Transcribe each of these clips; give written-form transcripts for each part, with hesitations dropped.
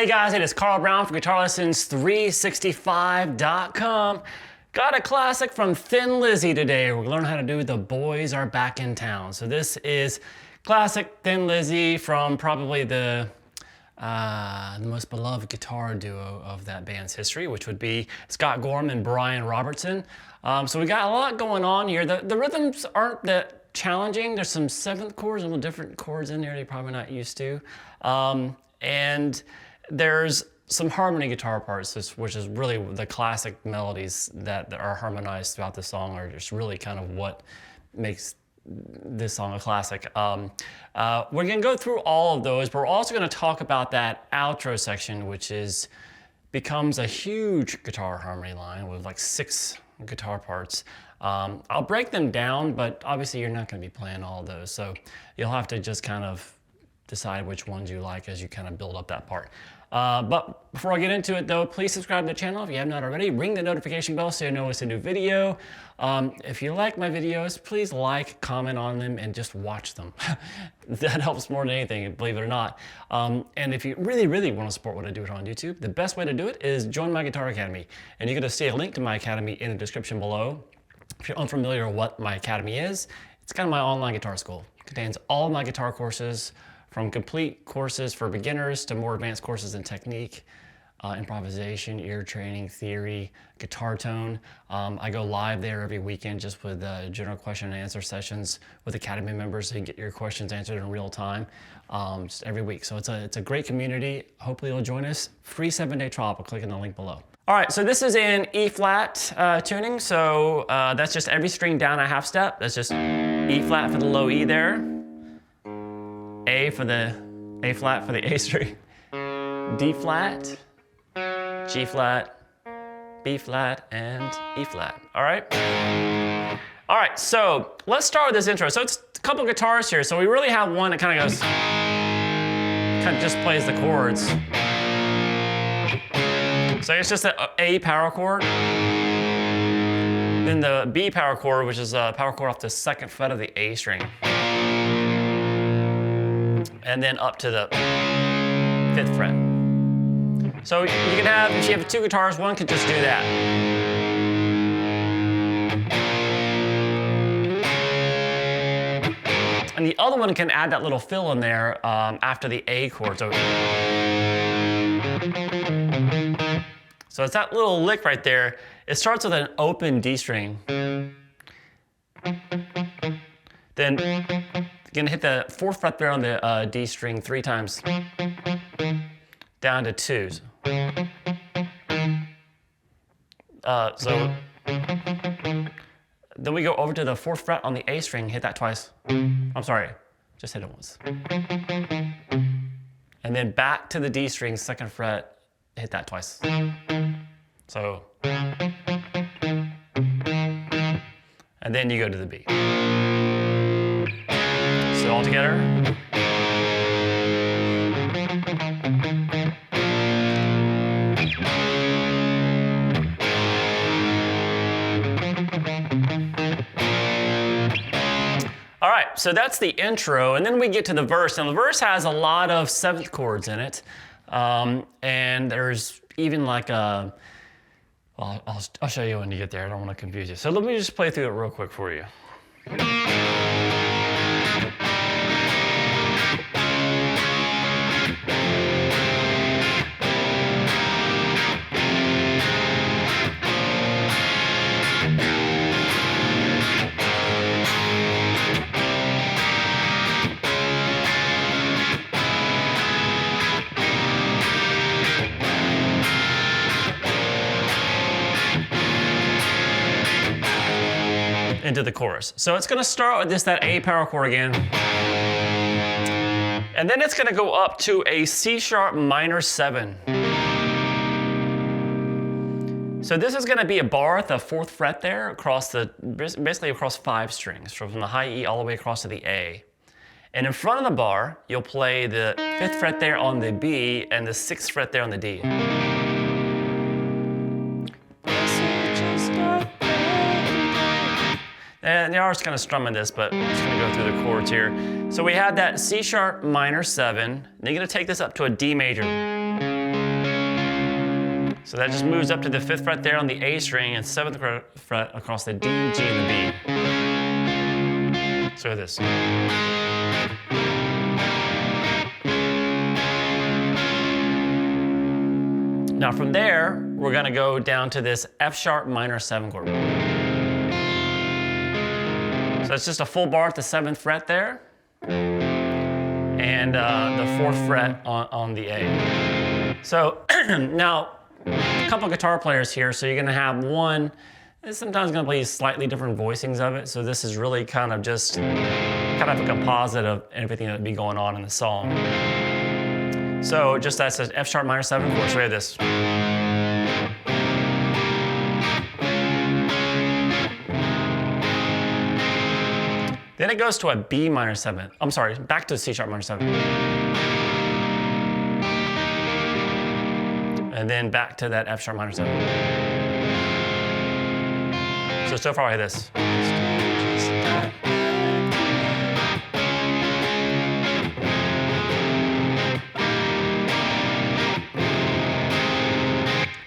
Hey guys, it is Carl Brown from GuitarLessons365.com. Got a classic from Thin Lizzy today. We're gonna learn how to do The Boys Are Back in Town. So this is classic Thin Lizzy from probably the most beloved guitar duo of that band's history, which would be Scott Gorham and Brian Robertson. So we got a lot going on here. The rhythms aren't that challenging. There's some seventh chords, a little different chords in there you're probably not used to. And there's some harmony guitar parts, which is really the classic melodies that are harmonized throughout the song are just really kind of what makes this song a classic. We're gonna go through all of those, but we're also gonna talk about that outro section, which becomes a huge guitar harmony line with like 6 guitar parts. I'll break them down, but obviously you're not gonna be playing all of those, so you'll have to just kind of decide which ones you like as you kind of build up that part. But before I get into it though, please subscribe to the channel if you have not already. Ring the notification bell so you know it's a new video. If you like my videos, please like, comment on them, and just watch them. That helps more than anything, believe it or not. And if you really, really want to support what I do on YouTube, the best way to do it is join my Guitar Academy. And you're going to see a link to my academy in the description below. If you're unfamiliar with what my academy is, it's kind of my online guitar school. It contains all of my guitar courses, from complete courses for beginners to more advanced courses in technique, improvisation, ear training, theory, guitar tone. I go live there every weekend just with general question and answer sessions with Academy members so you can get your questions answered in real time just every week. So it's a great community. Hopefully you'll join us. Free 7-day trial by clicking the link below. All right, so this is in E flat tuning. So that's just every string down a half step. That's just E flat for the low E there. A flat for the A string, D flat, G flat, B flat, and E flat. All right? All right, so let's start with this intro. So it's a couple guitars here. So we really have one that kind of goes, kind of just plays the chords. So it's just an A power chord. Then the B power chord, which is a power chord off the 2nd fret of the A string. And then up to the 5th fret. So you can have, if you have 2 guitars, one could just do that. And the other one can add that little fill in there after the A chord. So it's that little lick right there. It starts with an open D string. Then you're gonna hit the 4th fret there on the D string 3 times, down to 2s. So then we go over to the 4th fret on the A string, hit that twice. I'm sorry, just hit it once. And then back to the D string, 2nd fret, hit that twice. So, and then you go to the B. So all together. All right, so that's the intro, and then we get to the verse. Now the verse has a lot of 7th chords in it, and there's even like a, well, I'll show you when you get there. I don't want to confuse you. So let me just play through it real quick for you. Into the chorus. So it's gonna start with just that A power chord again. And then it's gonna go up to a C sharp minor 7. So this is gonna be a bar at the 4th fret there across basically across 5 strings, from the high E all the way across to the A. And in front of the bar, you'll play the 5th fret there on the B and the 6th fret there on the D. And they are just kind of strumming this, but I'm just gonna go through the chords here. So we had that C sharp minor 7. Then you're gonna take this up to a D major. So that just moves up to the 5th fret there on the A string and 7th fret across the D, G, and the B. So this. Now from there, we're gonna go down to this F sharp minor 7 chord. So it's just a full bar at the 7th fret there, and the 4th fret on the A. So now, a couple guitar players here, so you're gonna have one, it's sometimes gonna play slightly different voicings of it, so this is really kind of just kind of a composite of everything that would be going on in the song. So just that's an F sharp minor 7 chord, so we have this. Then it goes to a B minor 7. I'm sorry, back to C sharp minor 7. And then back to that F sharp minor 7. So far I have this.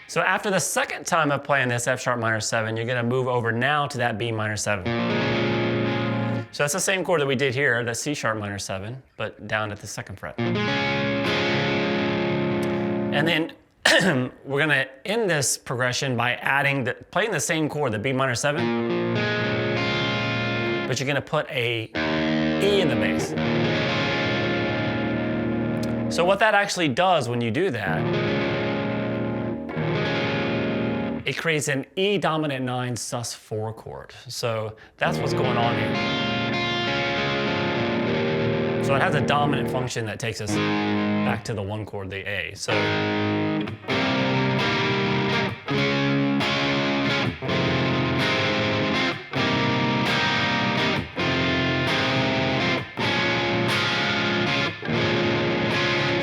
So after the second time of playing this F sharp minor 7, you're gonna move over now to that B minor 7. So that's the same chord that we did here, the C sharp minor 7, but down at the 2nd fret. And then we're gonna end this progression by playing the same chord, the B minor 7, but you're gonna put a E in the bass. So what that actually does when you do that, it creates an E dominant 9 sus4 chord. So that's what's going on here. So it has a dominant function that takes us back to the 1 chord, the A. So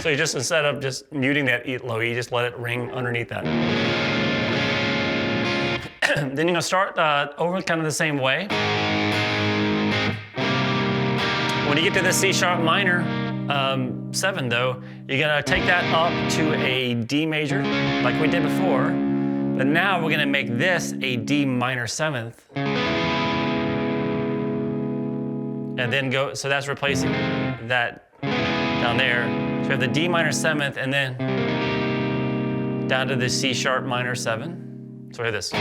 you just, instead of just muting that low E, just let it ring underneath that. Then you're gonna start over kind of the same way. When you get to the C sharp minor 7 though, you're gonna take that up to a D major like we did before, but now we're gonna make this a D minor 7th. And then go, so that's replacing that down there. So we have the D minor 7th and then down to the C sharp minor 7. So we have this.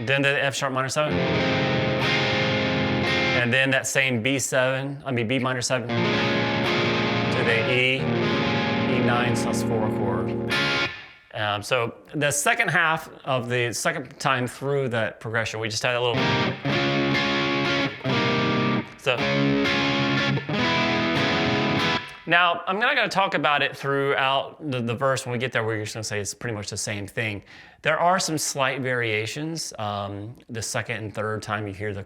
Then the F sharp minor 7. And then that same B minor 7 to the E9 sus4 chord. So the second half of the second time through that progression, we just had a little. So now I'm not going to talk about it throughout the verse. When we get there, we're just going to say it's pretty much the same thing. There are some slight variations the second and third time you hear the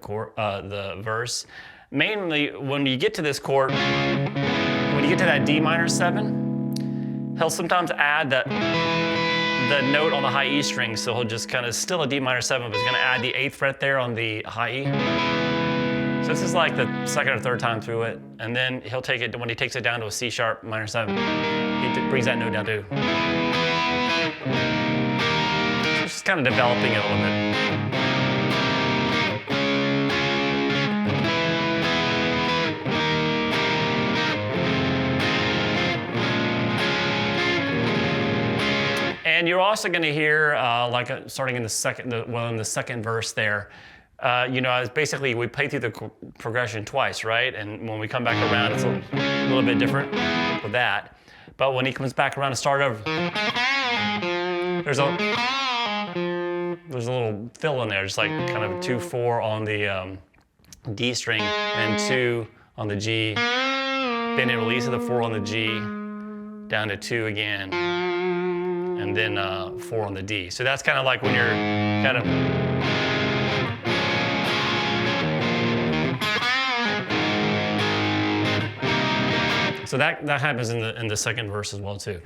verse. Mainly when you get to this chord, when you get to that D minor 7, he'll sometimes add the note on the high E string, so he'll just kind of still a D minor 7, but he's going to add the 8th fret there on the high E. So this is like the second or third time through it, and then he'll take it, when he takes it down to a C sharp minor 7, he brings that note down too. So it's just kind of developing it a little bit. And you're also going to hear, starting in the second verse there, it's basically we play through the progression twice, right? And when we come back around, it's a little bit different with that. But when he comes back around to start over, there's a little fill in there, just like kind of 2-4 on the D string and 2 on the G. Then it releases the 4 on the G down to 2 again, and then 4 on the D. So that's kind of like when you're kind of. So that happens in the second verse as well too.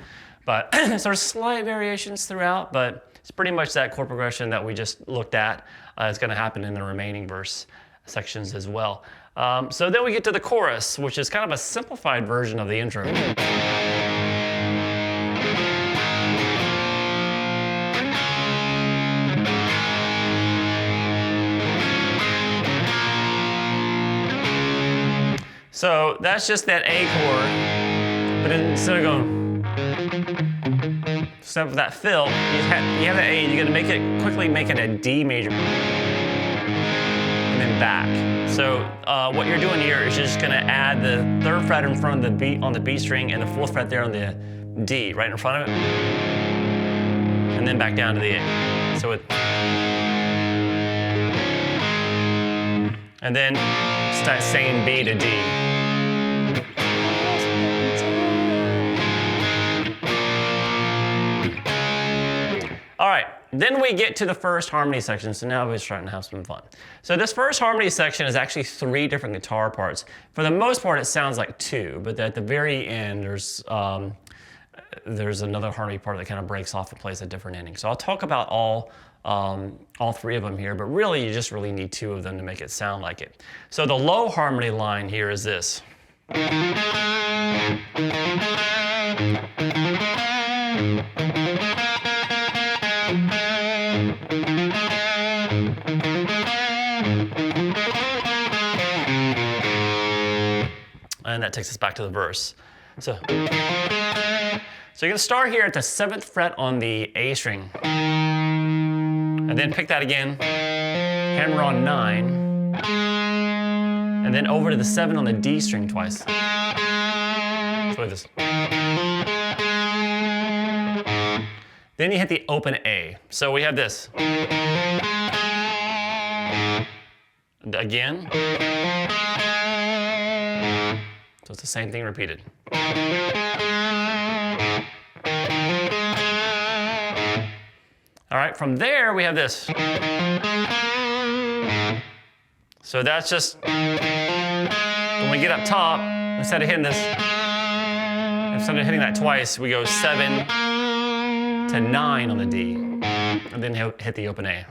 But so there's slight variations throughout, but it's pretty much that chord progression that we just looked at is going to happen in the remaining verse sections as well. So then we get to the chorus, which is kind of a simplified version of the intro. So that's just that A chord, but instead of going, instead of that fill, you have that A, you're gonna quickly make it a D major, and then back. So what you're doing here is you're just gonna add the 3rd fret in front of the B on the B string and the 4th fret there on the D, right in front of it, and then back down to the A. So and then start saying B to D. All right, then we get to the first harmony section, so now we're starting to have some fun. So this first harmony section is actually 3 different guitar parts. For the most part, it sounds like 2, but at the very end, there's another harmony part that kind of breaks off and plays a different ending. So I'll talk about all 3 of them here, but really you just really need 2 of them to make it sound like it. So the low harmony line here is this. And that takes us back to the verse. So you're gonna start here at the 7th fret on the A string. And then pick that again, hammer on 9, and then over to the 7 on the D string twice. So like this. Then you hit the open A. So we have this. Again. So it's the same thing repeated. All right, from there we have this. So that's just, when we get up top, instead of hitting this, instead of hitting that twice, we go 7 to 9 on the D, and then hit the open A.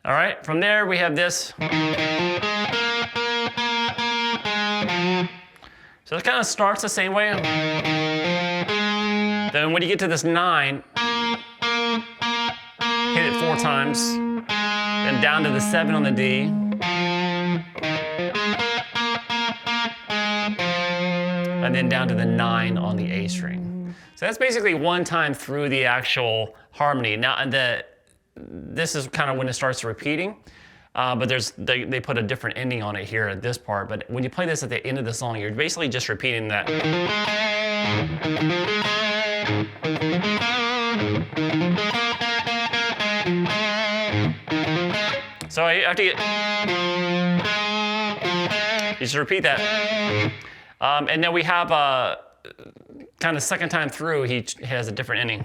All right, from there we have this. So it kind of starts the same way. Then when you get to this 9, hit it 4 times, then down to the 7 on the D, and then down to the 9 on the A string. So that's basically 1 time through the actual harmony. Now, this is kind of when it starts repeating. But they put a different ending on it here at this part. But when you play this at the end of the song, you're basically just repeating that. So after you just repeat that. And then we have kind of second time through, he has a different ending.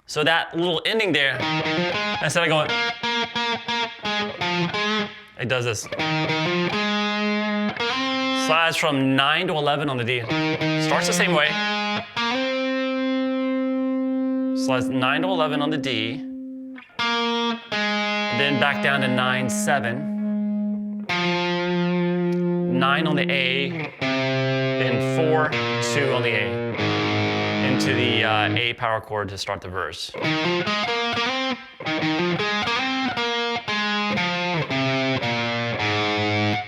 So that little ending there, instead of going, it does this. Slides from 9 to 11 on the D. Starts the same way. Slides 9 to 11 on the D. Then back down to 9, 7. 9 on the A. Then 4, 2 on the A. Into the A power chord to start the verse.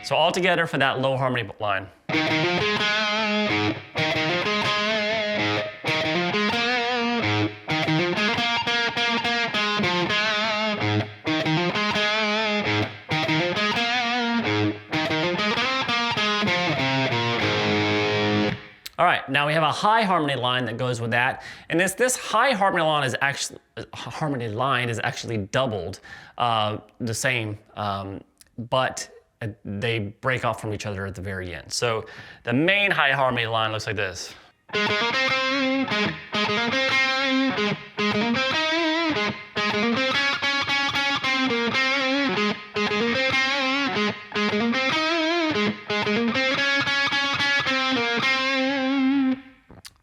So all together for that low harmony line. All right, now we have a high harmony line that goes with that, and this high harmony line is actually doubled, the same, but they break off from each other at the very end. So the main high harmony line looks like this.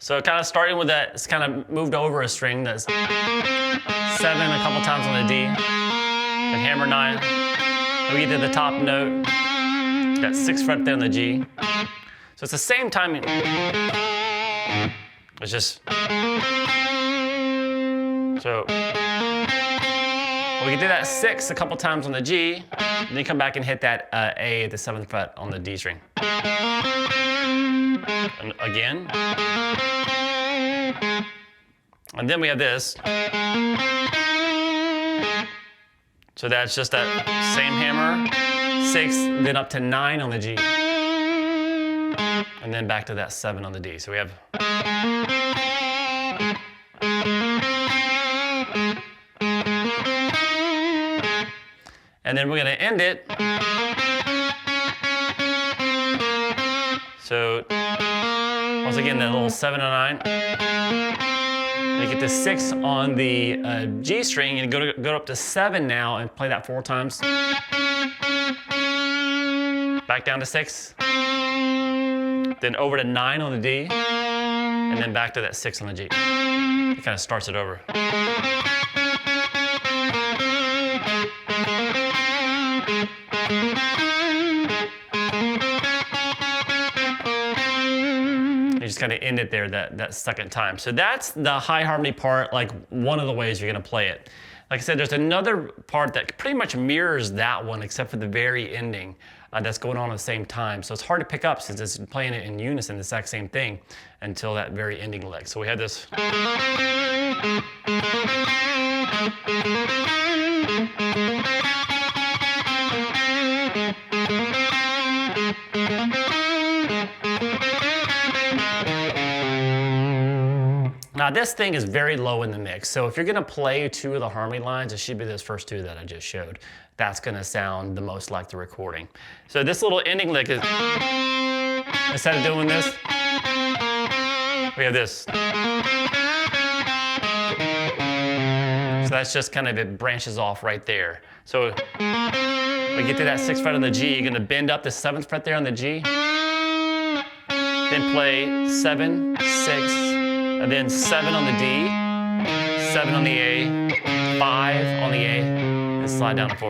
So kind of starting with that, it's kind of moved over a string that's 7 a couple times on the D, then hammer 9. And we get to the top note, that 6th fret there on the G. So it's the same timing. It's just, so we can do that 6 a couple times on the G, and then you come back and hit that A at the 7th fret on the D string. And again. And then we have this. So that's just that same hammer, 6, then up to 9 on the G. And then back to that 7 on the D. So we have. And then we're going to end it. So once again, that little 7 and 9. And you get to 6 on the G string, and go up to 7 now and play that 4 times. Back down to 6. Then over to 9 on the D, and then back to that 6 on the G. It kind of starts it over. You just kind of end it there that second time. So that's the high harmony part, like one of the ways you're going to play it. Like I said, there's another part that pretty much mirrors that one, except for the very ending that's going on at the same time. So it's hard to pick up since it's playing it in unison, the exact same thing, until that very ending leg. So we had this. Now this thing is very low in the mix, so if you're going to play 2 of the harmony lines, it should be those first 2 that I just showed. That's going to sound the most like the recording. So this little ending lick is, instead of doing this, we have this. So that's just kind of, it branches off right there. So we get to that 6th fret on the G, you're going to bend up the 7th fret there on the G, then play 7, 6, and then 7 on the D, 7 on the A, 5 on the A, and slide down to 4.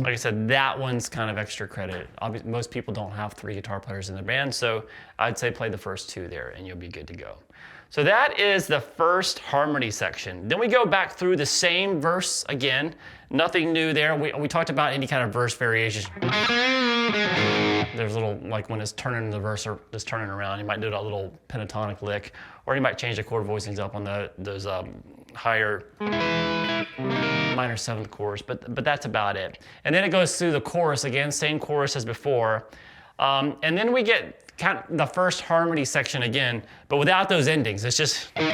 Like I said, that one's kind of extra credit. Obviously, most people don't have 3 guitar players in their band, so I'd say play the first 2 there and you'll be good to go. So that is the first harmony section. Then we go back through the same verse again. Nothing new there. We talked about any kind of verse variation. There's a little, like when it's turning the verse or just turning around, you might do a little pentatonic lick, or you might change the chord voicings up on those higher minor 7th chords, but that's about it. And then it goes through the chorus again, same chorus as before. And then we get kind of the first harmony section again, but without those endings. It's just. Then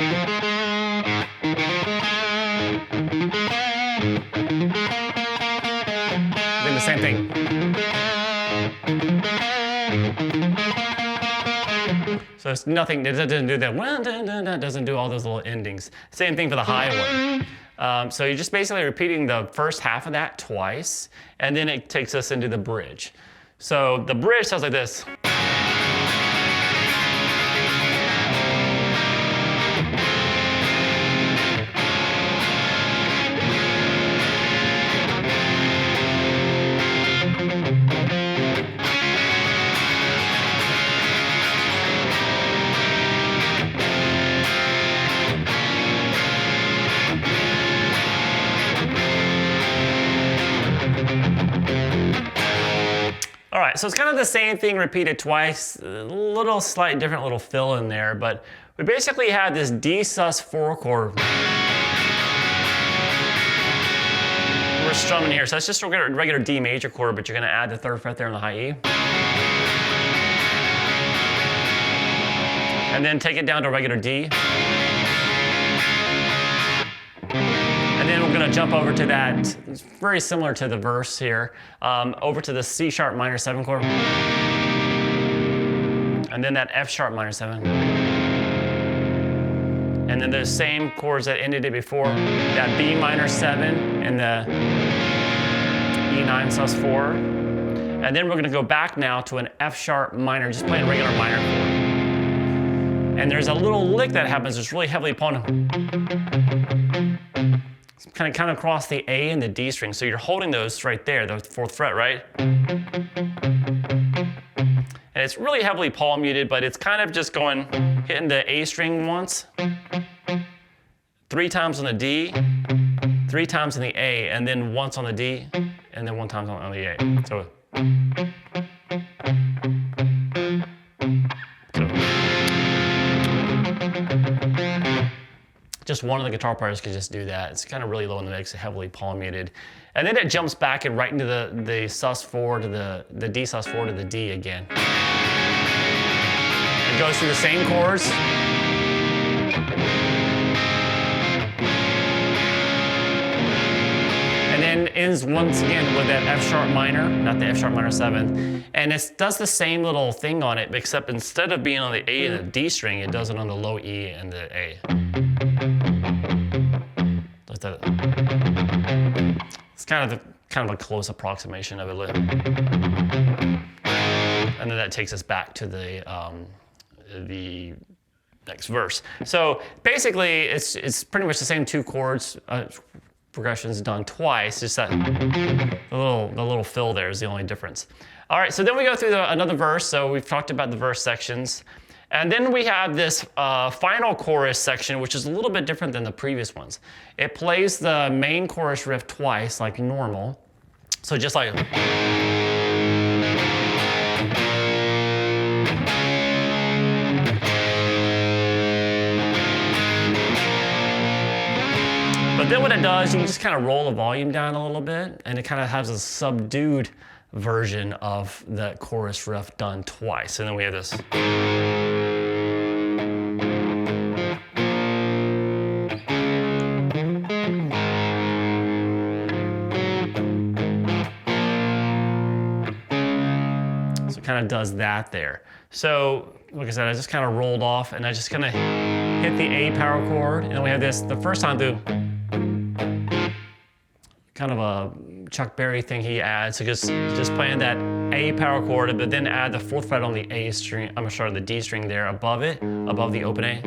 the same thing. So it's nothing, it doesn't do that, doesn't do all those little endings. Same thing for the high one. So you're just basically repeating the first half of that twice, and then it takes us into the bridge. So the bridge sounds like this. All right, so it's kind of the same thing repeated twice, a little slight different little fill in there, but we basically have this D sus 4 chord. We're strumming here, so that's just a regular D major chord, but you're gonna add the 3rd fret there on the high E. And then take it down to a regular D. And then we're going to jump over to that, it's very similar to the verse here, over to the C sharp minor 7 chord. And then that F sharp minor 7. And then those same chords that ended it before, that B minor 7 and the E9 sus 4. And then we're gonna go back now to an F sharp minor, just playing a regular minor chord. And there's a little lick that happens that's really heavily upon kind of across the A and the D string. So you're holding those right there, the 4th fret, right? And it's really heavily palm muted, but it's kind of just going, hitting the A string once, 3 times on the D, 3 times on the A, and then once on the D, and then 1 time on the A. So just one of the guitar players could just do that. It's kind of really low in the mix, heavily palm muted. And then it jumps back and right into the sus4 to the D sus4 to the D again. It goes through the same chords. And then ends once again with that F sharp minor, not the F sharp minor 7th. And it does the same little thing on it, except instead of being on the A and the D string, it does it on the low E and the A. It's kind of a close approximation of it. And then that takes us back to the next verse. So basically, it's pretty much the same 2 chords. Progressions done twice, just that the little fill there is the only difference. All right, so then we go through another verse. So we've talked about the verse sections. And then we have this final chorus section, which is a little bit different than the previous ones. It plays the main chorus riff twice, like normal. So just like... But then what it does, you can just kind of roll the volume down a little bit, and it kind of has a subdued version of the chorus riff done twice. And then we have this. So it kind of does that there. So, like I said, I just kind of rolled off, and I just kind of hit the A power chord, and then we have this, the first time through, kind of a Chuck Berry thing he adds. So just playing that A power chord, but then add the 4th fret on the A string, the D string there above it, above the open A.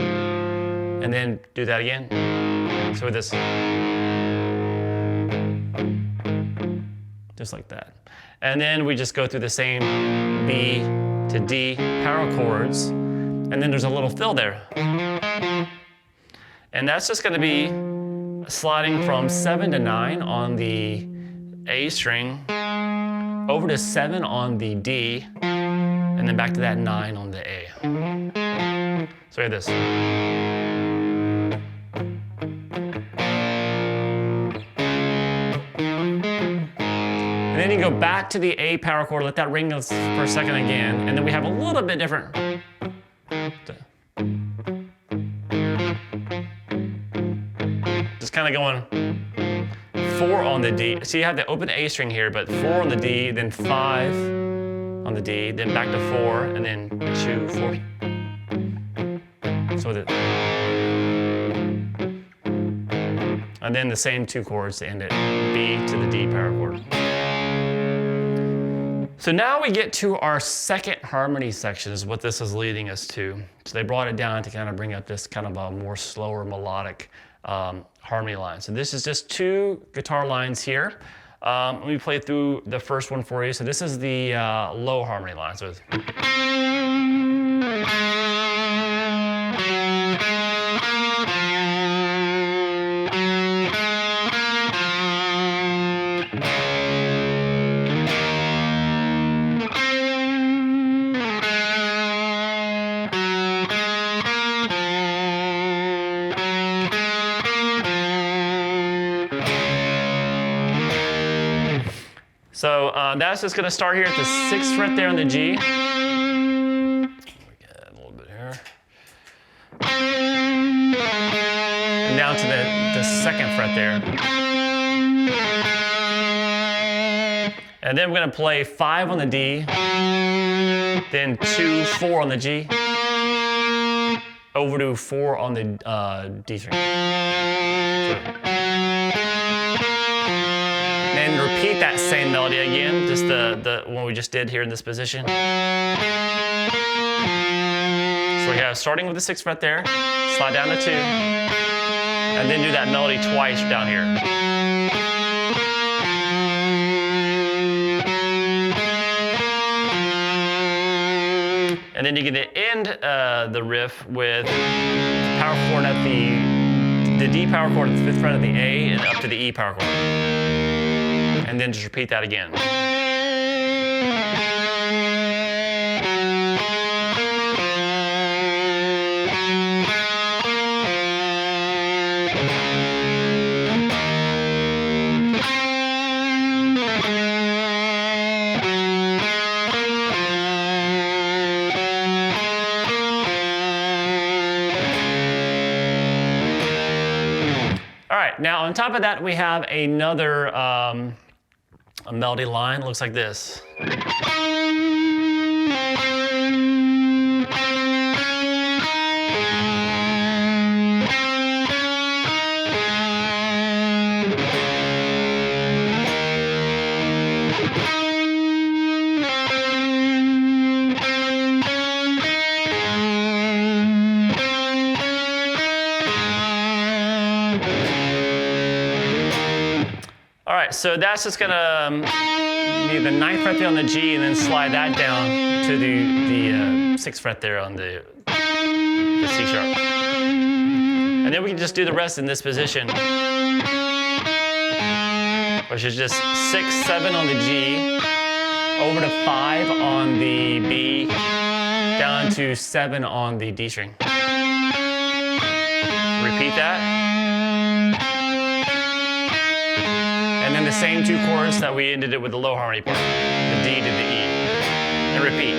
And then do that again. So with this. Just like that. And then we just go through the same B to D power chords. And then there's a little fill there. And that's just gonna be sliding from 7 to 9 on the A string, over to 7 on the D, and then back to that 9 on the A. So we have this. And then you go back to the A power chord, let that ring for a second again, and then we have a little bit different. Just kind of going 4 on the D. So you have the open A string here, but 4 on the D, then 5 on the D, then back to 4, and then 2, 4. So and then the same 2 chords to end it, B to the D power chord. So now we get to our second harmony section is what this is leading us to. So they brought it down to kind of bring up this kind of a more slower melodic harmony line. So this is just 2 guitar lines here. Let me play through the first one for you. So this is the low harmony line. So it's So that's just going to start here at the 6th fret there on the G. Get a little bit here. And down to the 2nd fret there. And then we're going to play 5 on the D, then 2, 4 on the G, over to 4 on the D string. And repeat that same melody again, just the one we just did here in this position. So we have starting with the 6th fret there, slide down to 2, and then do that melody twice down here. And then you're going to end the riff with power chord at the D power chord at the 5th fret of the A and up to the E power chord. And then just repeat that again. All right, now on top of that, we have another a melody line. Looks like this. All right, so that's just gonna be the 9th fret there on the G, and then slide that down to the 6th fret there on the C sharp. And then we can just do the rest in this position, which is just 6, 7 on the G, over to 5 on the B, down to 7 on the D string. Repeat that. And then the same 2 chords that we ended it with the low harmony part, the D to the E, and repeat.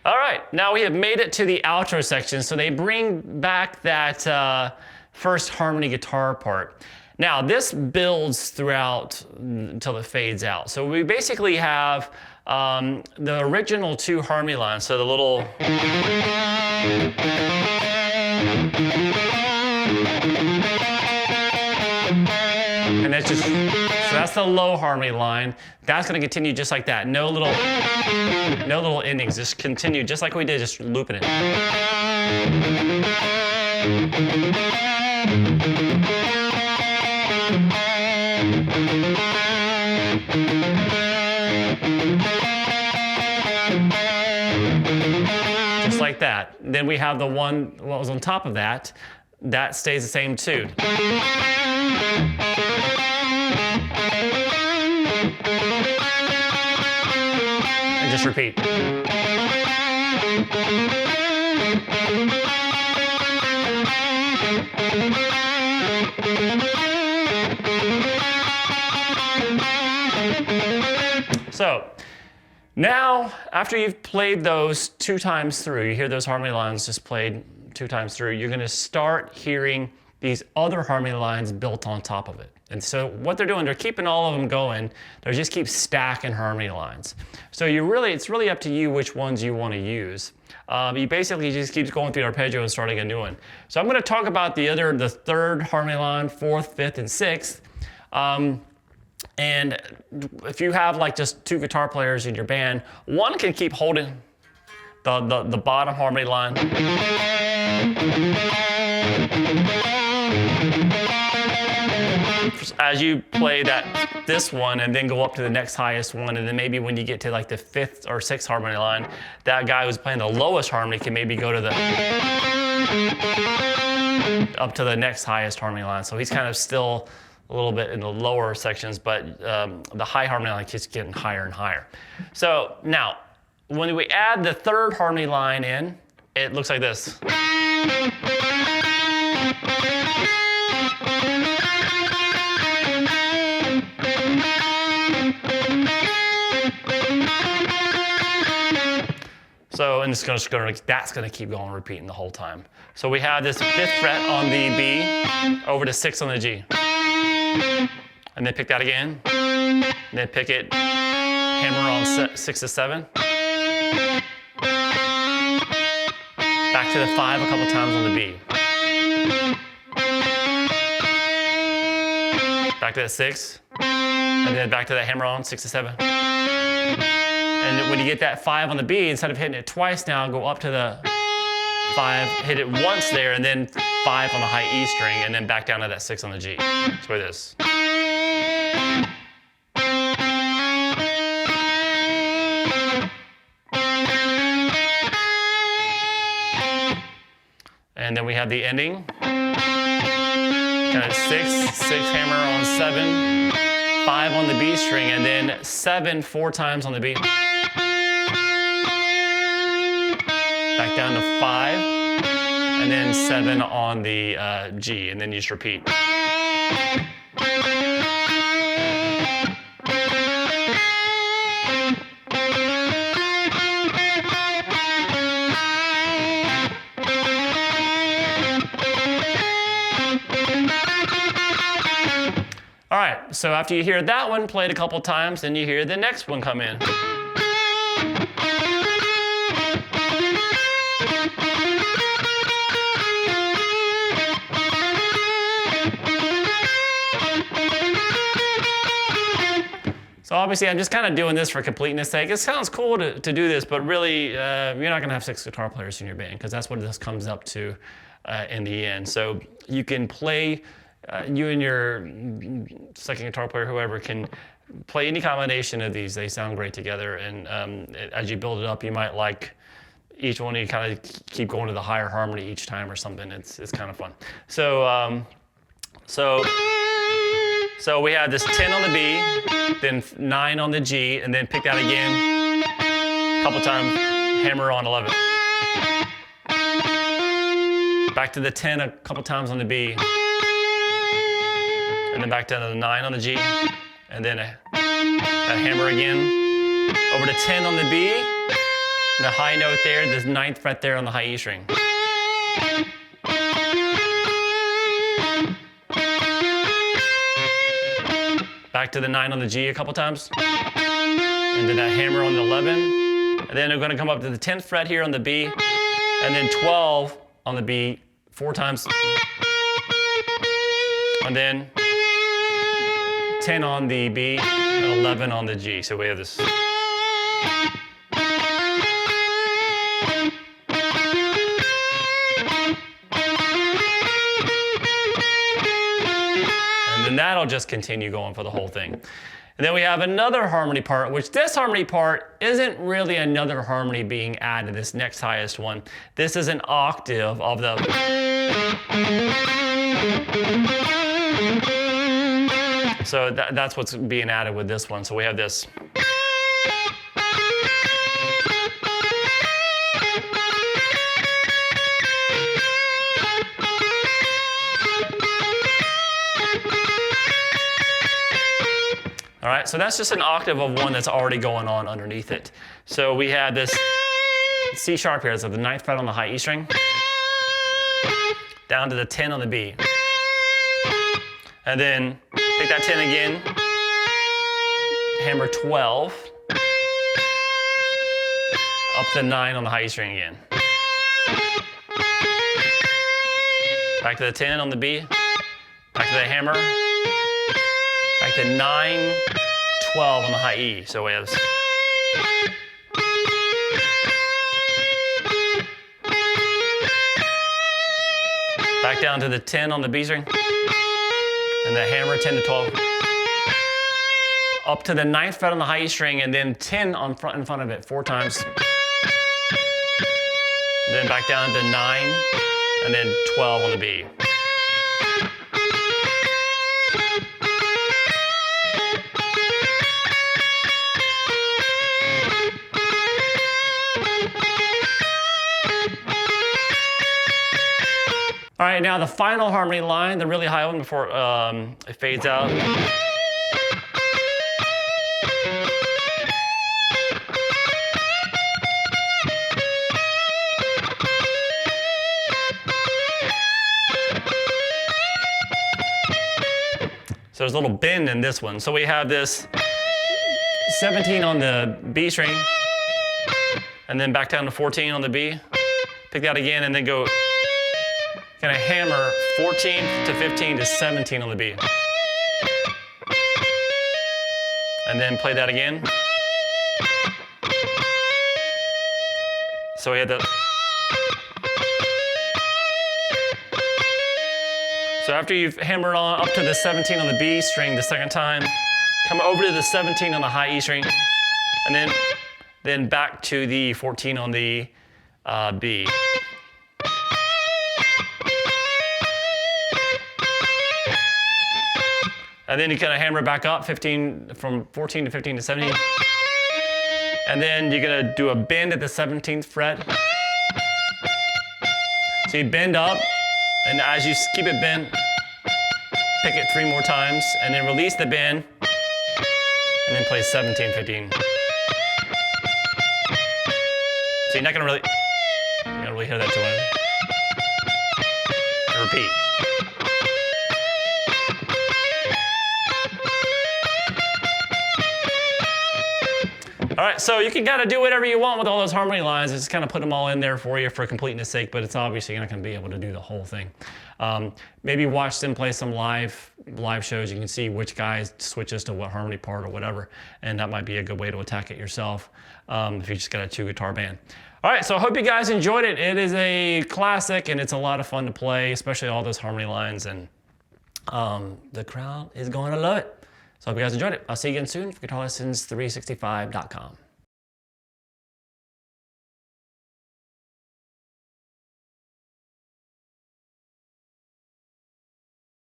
All right, now we have made it to the outro section, so they bring back that first harmony guitar part. Now, this builds throughout until it fades out. So we basically have the original 2 harmony lines. So the little... And that's just... So that's the low harmony line. That's going to continue just like that. No little endings. Just continue just like we did, just looping it. Just like that. Then we have the one what was on top of that. That stays the same too. And just repeat. So now, after you've played those 2 times through, you hear those harmony lines just played 2 times through, you're going to start hearing these other harmony lines built on top of it. And so what they're doing, they're keeping all of them going. They just keep stacking harmony lines. So it's really up to you which ones you want to use. You basically just keep going through the arpeggio and starting a new one. So I'm going to talk about the 3rd harmony line, 4th, 5th, and 6th. And if you have like just 2 guitar players in your band, one can keep holding the bottom harmony line. As you play this one and then go up to the next highest one, and then maybe when you get to like the 5th or 6th harmony line, that guy who's playing the lowest harmony can maybe go to up to the next highest harmony line. So he's kind of still a little bit in the lower sections, but the high harmony line keeps getting higher and higher. So now, when we add the 3rd harmony line in, it looks like this. So, and that's gonna keep going, repeating the whole time. So we have this 5th fret on the B, over to 6 on the G. And then pick that again, and then pick it hammer on 6 to 7. Back to the 5 a couple times on the B. Back to the 6. And then back to that hammer on 6 to 7. And when you get that 5 on the B, instead of hitting it twice now, go up to the 5, hit it once there, and then 5 on the high E string, and then back down to that 6 on the G. Let's play this. And then we have the ending. Kind of 6 hammer on 7, 5 on the B string, and then 7 4 times on the B. Back down to 5, and then 7 on the G, and then you just repeat. All right, so after you hear that one played a couple times, then you hear the next one come in. So obviously I'm just kind of doing this for completeness sake. It sounds cool to do this, but really you're not going to have 6 guitar players in your band because that's what this comes up to in the end. So you can play, you and your second guitar player, whoever, can play any combination of these. They sound great together, and as you build it up, you might like each one. You kind of keep going to the higher harmony each time or something. It's kind of fun. So so we have this 10 on the B, then 9 on the G, and then pick that again a couple times, hammer on 11. Back to the 10 a couple times on the B, and then back down to the 9 on the G, and then a hammer again, over to 10 on the B, and the high note there, the 9th fret there on the high E string. Back to the 9 on the G a couple times, and then that hammer on the 11, and then we're going to come up to the 10th fret here on the B, and then 12 on the B 4 times, and then 10 on the B, and 11 on the G. So we have this. And that'll just continue going for the whole thing. And then we have another harmony part, which this harmony part isn't really another harmony being added, this next highest one. This is an octave of the... So that's what's being added with this one. So we have this. All right, so that's just an octave of one that's already going on underneath it. So we have this C sharp here, so the 9th fret on the high E string, down to the 10 on the B. And then pick that 10 again, hammer 12, up to 9 on the high E string again. Back to the 10 on the B, back to the hammer, back to 9, 12 on the high E. So we have this. Back down to the 10 on the B string, and the hammer 10 to 12. Up to the 9th fret on the high E string, and then 10 in front of it 4 times. Then back down to 9, and then 12 on the B. All right, now the final harmony line, the really high one before it fades out. So there's a little bend in this one. So we have this 17 on the B string, and then back down to 14 on the B. Pick that again, and then go kind of hammer 14 to 15 to 17 on the B. And then play that again. So we had the. So after you've hammered on up to the 17 on the B string the second time, come over to the 17 on the high E string, and then back to the 14 on the B. And then you kind of hammer back up 15 from 14 to 15 to 17. And then you're gonna do a bend at the 17th fret. So you bend up, and as you keep it bent, pick it 3 more times, and then release the bend, and then play 17, 15. So you're not gonna really hear that too much. And repeat. All right, so you can kind of do whatever you want with all those harmony lines. Just kind of put them all in there for you for completeness sake, but it's obviously you're not going to be able to do the whole thing. Maybe watch them play some live shows. You can see which guy switches to what harmony part or whatever, and that might be a good way to attack it yourself if you just got a 2-guitar band. All right, so I hope you guys enjoyed it. It is a classic, and it's a lot of fun to play, especially all those harmony lines, and the crowd is going to love it. So I hope you guys enjoyed it. I'll see you again soon for GuitarLessons365.com.